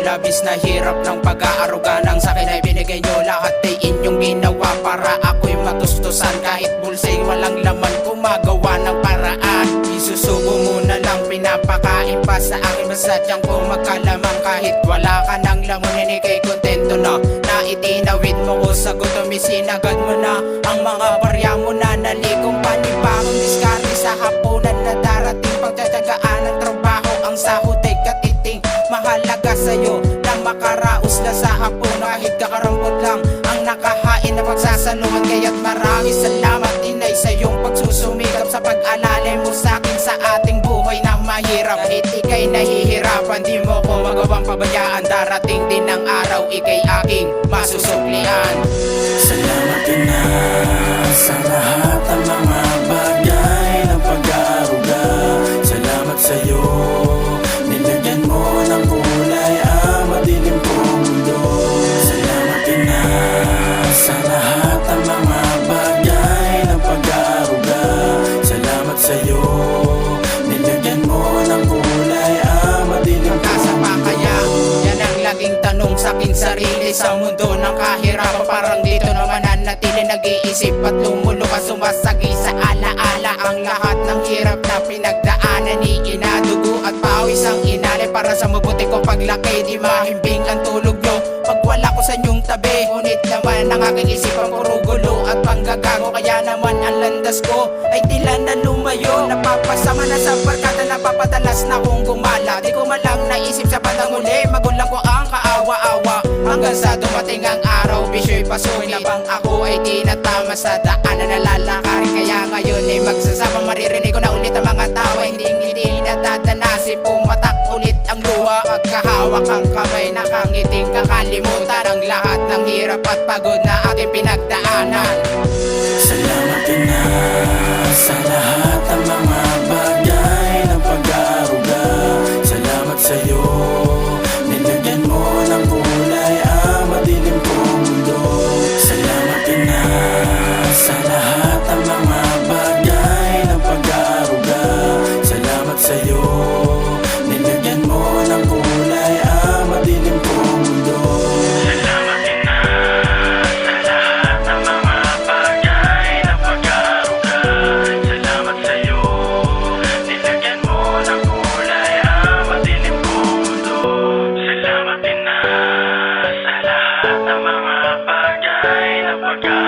labis na hirap ng pag-aaruga ng sakin ay binigay nyo lahat ay inyong ginawa para ako'y matustusan. Kahit bulsay walang laman gumagawa ng paraan. Isusubo mo na lang pinapakain pa sa akin basta tiyang ko magkalamang. Kahit wala ka ng lamunin ikay kontento na itinawid mo ko sa gutom isinagad mo na ang mga barya mo na naligong panibagong diskarte sa hapunan na darating. Pagtatagaan ng trabaho ang sahod ay katiting. Mahalaga sa'yo na makaraos na sa hapon. Kahit kakarampot lang ang nakahain na pagsasalungan. Kaya't maraming salamat inay sa iyong pagsusumikap sa pag-alala mo sa'kin sa ating buhay na mahirap. Kahit ikay nahihirapan di mo ko magawang pabayaan. Darating din ang araw ikay aking masusuklian. Salamat din na sa lahat ng mga bagay ng pag-aaruga. Salamat sa'yo, nilagyan mo ng kulay ang madilim kong mundo. Salamat din na sa lahat ng mga bagay ng pag-aaruga. Salamat sa'yo, nilagyan mo ng kulay ang madilim kong Nasa pa mundo. kaya? Yan ang laging tanong sa aking sarili sa mundo ng kahirapan. Parang dito naman nanatili nag-iisip at lumulukas sumasagi sa alaala ang lahat ng hirap na pinagdaanan ni ina. Dugo at pawis ang inalay para sa mabuti ko paglaki. Di mahimbing ang tulog nyo pag wala ko sa inyong tabi. Ngunit naman ang aking isipan puro gulo at panggagago. Kaya naman ang landas ko ay tila na lumayo. Napapasama na sa barkada, napapadalas na kong gumala. Di ko malang naisip sa bandang uli magulang ko ang kaawa-awa. Hanggang sa dumating ang araw, bisyo'y pasulit habang ako ay tinatama sa daan na nalalakarin. Kaya ngayon ay magsasabang maririnig ko na ulit ang mga tawa. Hindi natatanasi, pumatak ulit ang luha at kahawak ang kamay. Nakangiting kakalimutan ang lahat ng hirap at pagod na ating pinagdaanan. Salamat din na sa lahat ng mga bagay ng pag-aaruga. Salamat sa'yo, nilagyan mo ng kulay ang madilim kong mundo. Salamat din na sa lahat ng mga bagay ng pag-aaruga. Salamat sa'yo, nilagyan mo ng kulay ang madilim kong mundo. Salamat din na sa lahat ng mga bagay ng pag-aaruga. Salamat sa'yo, nilagyan mo ng kulay ang madilim kong mundo. Salamat din na sa lahat ng mga bagay ng pag-aaruga.